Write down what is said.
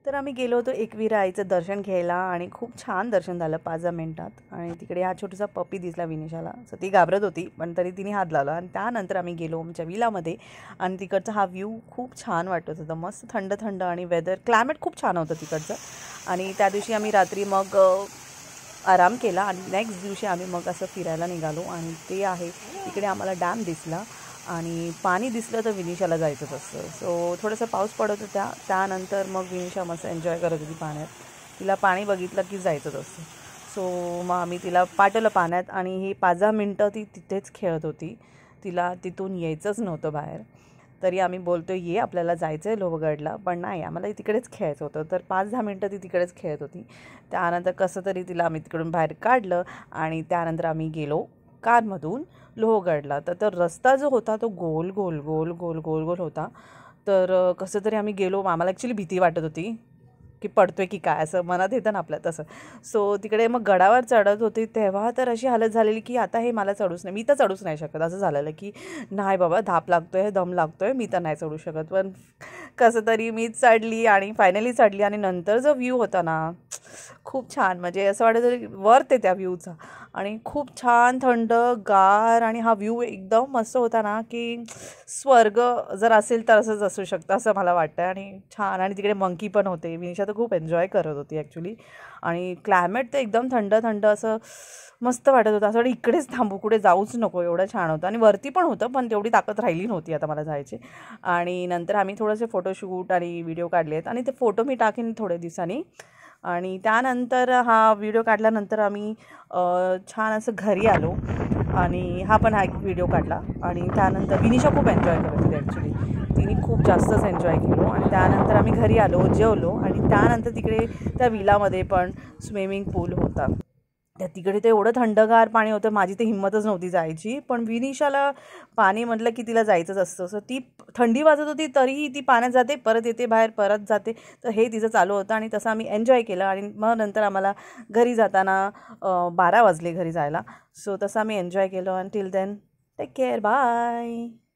तर आम्ही गेलो होतो एकविरा आईचं दर्शन घ्यायला आणि खूप छान दर्शन झालं 5 मिनिटात। आणि तिकडे हा छोटासा पप्पी दिसला विनिशाला, सो ती घाबरत होती पण तरी तिने हात लावला। आणि त्यानंतर आम्ही गेलो आमच्या विलामध्ये आणि तिकडचा हा व्ह्यू खूप छान वाटत होता, मस्त थंड थंड आणि वेदर क्लायमेट खूप छान होतं तिकडचं। आणि त्या दिवशी आम्ही रात्री मग आराम केला आणि नेक्स्ट दिवशी आम्ही मग असं फिरायला निघालो। आणि ते आहे तिकडे आम्हाला डॅम दिसला आणि पाणी दिसलं तर विनिशाला जायचं असतं। सो थोडंसं पाऊस पडत होता, त्यानंतर मग विनिशा मस्त एन्जॉय करत होती पाण्यात, तिला पाणी बघितलं की जायचंच असतं। सो मग आम्ही तिला पाठवलं पाण्यात आणि ही 5 मिनटं ती तिथेच खेळत होती, तिला तिथून यायचंच नव्हतं बाहेर। तरी आम्ही बोलतो ये आपल्याला जायचं आहे लोहगडला, पण नाही आम्हाला तिकडेच खेळायचं होतं। तर 5-10 मिनटं ती तिकडेच खेळत होती, त्यानंतर कसं तरी तिला आम्ही तिकडून बाहेर काढलं आणि त्यानंतर आम्ही गेलो कारमधून लोहगडला। तर रस्ता जो होता तो गोल गोल गोल गोल गोल गोल होता। तर कसं तरी आम्ही गेलो, आम्हाला ॲक्च्युली भीती वाटत होती की पडतोय की काय, असं मनात येतं ना आपल्या तसं। सो तिकडे मग गडावर चढत होते तेव्हा तर अशी हालत झालेली की आता हे मला चढूच नाही, मी तर चढूच नाही शकत, असं झालेलं की नाही बाबा धाप लागतोय, दम लागतोय, मी तर नाही चढू शकत। पण कसं तरी मी चढली आणि फायनली चढली आणि नंतर जो व्ह्यू होता ना खूप छान, म्हणजे असं वाटत होतं वर्थ आहे त्या व्ह्यूचा। आणि खूप छान थंड गार आणि हा व्ह्यू एकदम मस्त होता ना की स्वर्ग जर असेल तर असंच असू शकतं असं मला वाटतं। आणि छान, आणि तिकडे मंकी पण होते, विनिशा तर खूप एन्जॉय करत होती ॲक्च्युली। आणि क्लायमेट तर एकदम थंड थंड असं मस्त वाटत होतं, असं वाटतं इकडेच थांबू, कुठे जाऊच नको, एवढं छान होतं। आणि वरती पण होतं पण तेवढी ताकद राहिली नव्हती आता मला जायची। आणि नंतर आम्ही थोडेसे फोटोशूट आणि व्हिडिओ काढले आहेत आणि ते फोटो मी टाकेन थोड्या दिवसांनी। आणि त्यानंतर हा व्हिडिओ काढल्यानंतर आम्ही छान असं घरी आलो आणि हा पण एक व्हिडिओ काढला। आणि त्यानंतर विनिशा खूप एन्जॉय करत होती ॲक्च्युली, तिने खूप जास्तच एन्जॉय केलो। आणि त्यानंतर आम्ही घरी आलो, जेवलो आणि त्यानंतर तिकडे त्या विलामध्ये पण स्विमिंग पूल होता, त्या तिकडे ते एवढं थंडगार पाणी होतं, माझी तर हिंमतच नव्हती जायची। पण विनिशाला पाणी म्हटलं की तिला जायचंच असतं, सो ती थंडी वाजत होती तरीही ती पाण्यात जाते, परत येते बाहेर, परत जाते, तर हे तिचं चालू होतं। आणि तसं आम्ही एन्जॉय केलं आणि मग नंतर आम्हाला घरी जाताना 12 वाजले घरी जायला। सो तसं आम्ही एन्जॉय केलं। Until then take care, bye.